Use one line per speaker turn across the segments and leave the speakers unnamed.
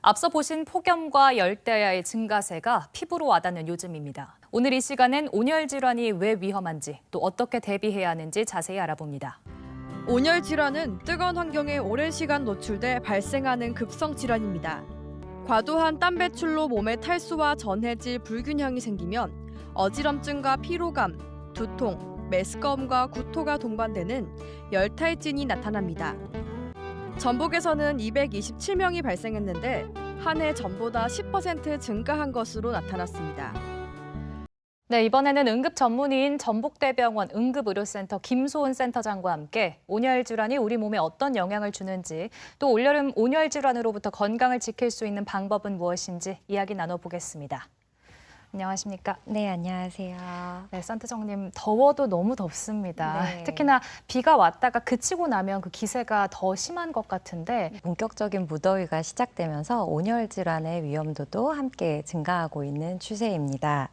앞서 보신 폭염과 열대야의 증가세가 피부로 와닿는 요즘입니다. 오늘 이 시간엔 온열 질환이 왜 위험한지 또 어떻게 대비해야 하는지 자세히 알아봅니다.
온열 질환은 뜨거운 환경에 오랜 시간 노출돼 발생하는 급성 질환입니다. 과도한 땀 배출로 몸에 탈수와 전해질 불균형이 생기면 어지럼증과 피로감, 두통, 메스꺼움과 구토가 동반되는 열탈진이 나타납니다. 전북에서는 227명이 발생했는데 한 해 전보다 10% 증가한 것으로 나타났습니다.
네, 이번에는 응급 전문의인 전북대병원 응급의료센터 김소은 센터장과 함께 온열 질환이 우리 몸에 어떤 영향을 주는지 또 올여름 온열 질환으로부터 건강을 지킬 수 있는 방법은 무엇인지 이야기 나눠보겠습니다. 안녕하십니까?
네, 안녕하세요.
네, 센터장님, 더워도 너무 덥습니다.
네.
특히나 비가 왔다가 그치고 나면 그 기세가 더 심한 것 같은데
본격적인 무더위가 시작되면서 온열 질환의 위험도도 함께 증가하고 있는 추세입니다.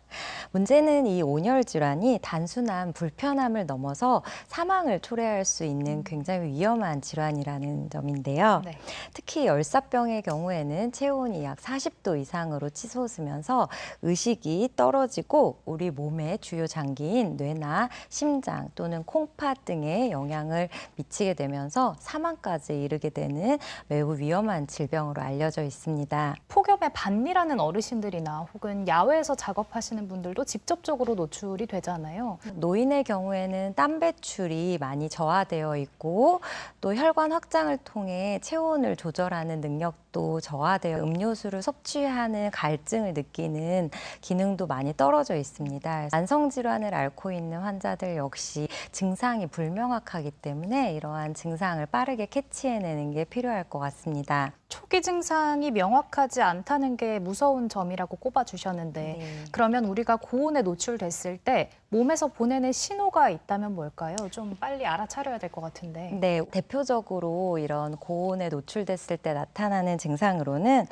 문제는 이 온열 질환이 단순한 불편함을 넘어서 사망을 초래할 수 있는 굉장히 위험한 질환이라는 점인데요.
네.
특히 열사병의 경우에는 체온이 약 40도 이상으로 치솟으면서 의식이 떨어지고 우리 몸의 주요 장기인 뇌나 심장 또는 콩팥 등에 영향을 미치게 되면서 사망까지 이르게 되는 매우 위험한 질병으로 알려져 있습니다.
폭염에 반미라는 어르신들이나 혹은 야외에서 작업하시는 분들도 직접적으로 노출이 되잖아요.
노인의 경우에는 땀 배출이 많이 저하되어 있고 또 혈관 확장을 통해 체온을 조절하는 능력도 저하되어 음료수를 섭취하는 갈증을 느끼는 기능도 많이 떨어져 있습니다. 만성 질환을 앓고 있는 환자들 역시 증상이 불명확하기 때문에 이러한 증상을 빠르게 캐치해내는 게 필요할 것 같습니다.
초기 증상이 명확하지 않다는 게 무서운 점이라고 꼽아주셨는데
네.
그러면 우리가 고온에 노출됐을 때 몸에서 보내는 신호가 있다면 뭘까요? 좀 빨리 알아차려야 될 것 같은데.
네, 대표적으로 이런 고온에 노출됐을 때 나타나는 증상으로는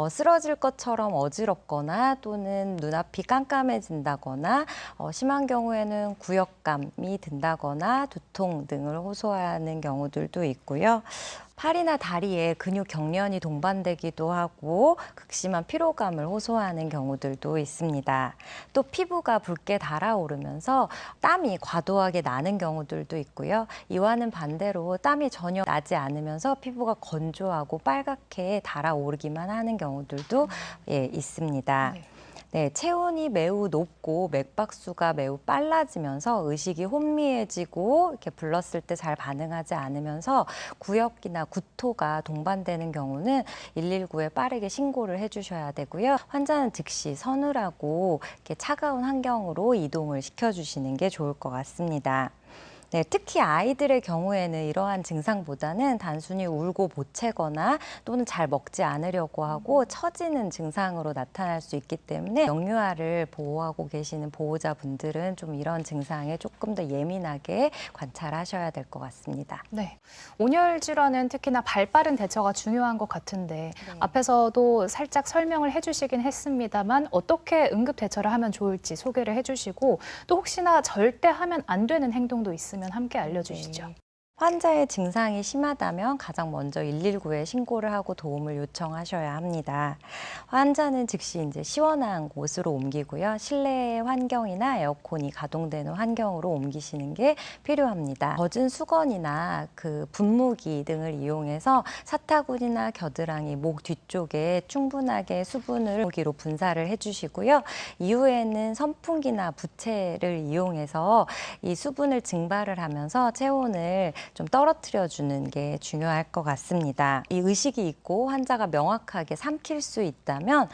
쓰러질 것처럼 어지럽거나 또는 눈앞이 깜깜해진다거나 심한 경우에는 구역감이 든다거나 두통 등을 호소하는 경우들도 있고요. 팔이나 다리에 근육 경련이 동반되기도 하고 극심한 피로감을 호소하는 경우들도 있습니다. 또 피부가 붉게 달아오르면서 땀이 과도하게 나는 경우들도 있고요. 이와는 반대로 땀이 전혀 나지 않으면서 피부가 건조하고 빨갛게 달아오르기만 하는 경우들도 있습니다.
네.
네, 체온이 매우 높고 맥박수가 매우 빨라지면서 의식이 혼미해지고 이렇게 불렀을 때 잘 반응하지 않으면서 구역이나 구토가 동반되는 경우는 119에 빠르게 신고를 해주셔야 되고요. 환자는 즉시 서늘하고 이렇게 차가운 환경으로 이동을 시켜주시는 게 좋을 것 같습니다. 네, 특히 아이들의 경우에는 이러한 증상보다는 단순히 울고 보채거나 또는 잘 먹지 않으려고 하고 처지는 증상으로 나타날 수 있기 때문에 영유아를 보호하고 계시는 보호자분들은 좀 이런 증상에 조금 더 예민하게 관찰하셔야 될 것 같습니다.
네, 온열 질환은 특히나 발빠른 대처가 중요한 것 같은데 앞에서도 살짝 설명을 해주시긴 했습니다만 어떻게 응급 대처를 하면 좋을지 소개를 해주시고 또 혹시나 절대 하면 안 되는 행동도 있으면 함께 알려주시죠.
네. 환자의 증상이 심하다면 가장 먼저 119에 신고를 하고 도움을 요청하셔야 합니다. 환자는 즉시 이제 시원한 곳으로 옮기고요. 실내 환경이나 에어컨이 가동되는 환경으로 옮기시는 게 필요합니다. 젖은 수건이나 그 분무기 등을 이용해서 사타구니나 겨드랑이, 목 뒤쪽에 충분하게 수분을 분무기로 분사를 해주시고요. 이후에는 선풍기나 부채를 이용해서 이 수분을 증발을 하면서 체온을 좀 떨어뜨려 주는 게 중요할 것 같습니다. 이 의식이 있고 환자가 명확하게 삼킬 수 있다면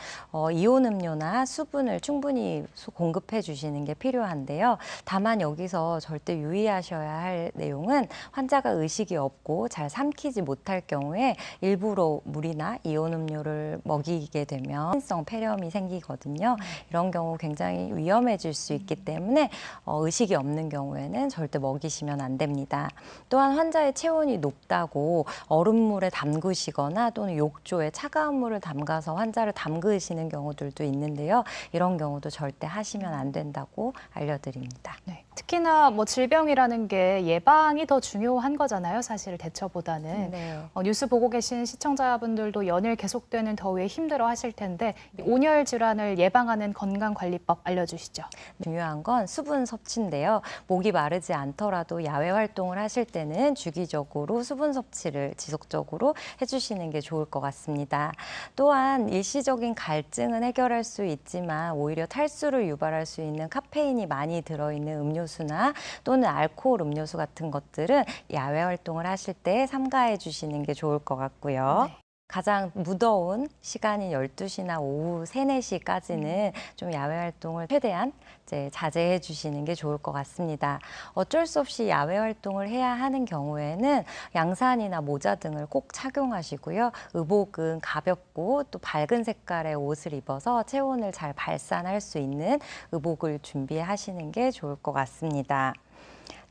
이온 음료나 수분을 충분히 공급해 주시는 게 필요한데요. 다만 여기서 절대 유의하셔야 할 내용은 환자가 의식이 없고 잘 삼키지 못할 경우에 일부러 물이나 이온 음료를 먹이게 되면 신성 폐렴이 생기거든요. 이런 경우 굉장히 위험해질 수 있기 때문에 의식이 없는 경우에는 절대 먹이시면 안 됩니다. 또한 환자의 체온이 높다고 얼음물에 담그시거나 또는 욕조에 차가운 물을 담가서 환자를 담그시는 경우들도 있는데요. 이런 경우도 절대 하시면 안 된다고 알려드립니다.
네. 특히나 뭐 질병이라는 게 예방이 더 중요한 거잖아요. 사실 대처보다는.
네.
뉴스 보고 계신 시청자분들도 연일 계속되는 더위에 힘들어 하실 텐데 이 온열 질환을 예방하는 건강관리법 알려주시죠.
중요한 건 수분 섭취인데요. 목이 마르지 않더라도 야외 활동을 하실 때는 주기적으로 수분 섭취를 지속적으로 해주시는 게 좋을 것 같습니다. 또한 일시적인 갈증은 해결할 수 있지만 오히려 탈수를 유발할 수 있는 카페인이 많이 들어있는 음료수나 또는 알코올 음료수 같은 것들은 야외 활동을 하실 때 삼가해 주시는 게 좋을 것 같고요.
네.
가장 무더운 시간인 12시나 오후 3, 4시까지는 좀 야외 활동을 최대한 이제 자제해 주시는 게 좋을 것 같습니다. 어쩔 수 없이 야외 활동을 해야 하는 경우에는 양산이나 모자 등을 꼭 착용하시고요. 의복은 가볍고 또 밝은 색깔의 옷을 입어서 체온을 잘 발산할 수 있는 의복을 준비하시는 게 좋을 것 같습니다.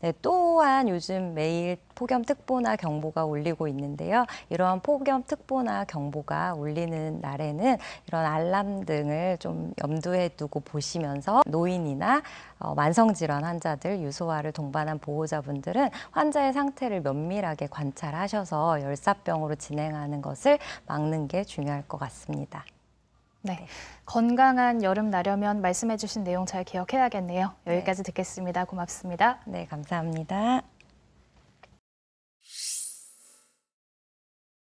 네, 또한 요즘 매일 폭염특보나 경보가 울리고 있는데요. 이러한 폭염특보나 경보가 울리는 날에는 이런 알람 등을 좀 염두에 두고 보시면서 노인이나 만성질환 환자들, 유소화를 동반한 보호자분들은 환자의 상태를 면밀하게 관찰하셔서 열사병으로 진행하는 것을 막는 게 중요할 것 같습니다.
네. 건강한 여름 나려면 말씀해 주신 내용 잘 기억해야겠네요. 여기까지 듣겠습니다. 고맙습니다.
네, 감사합니다.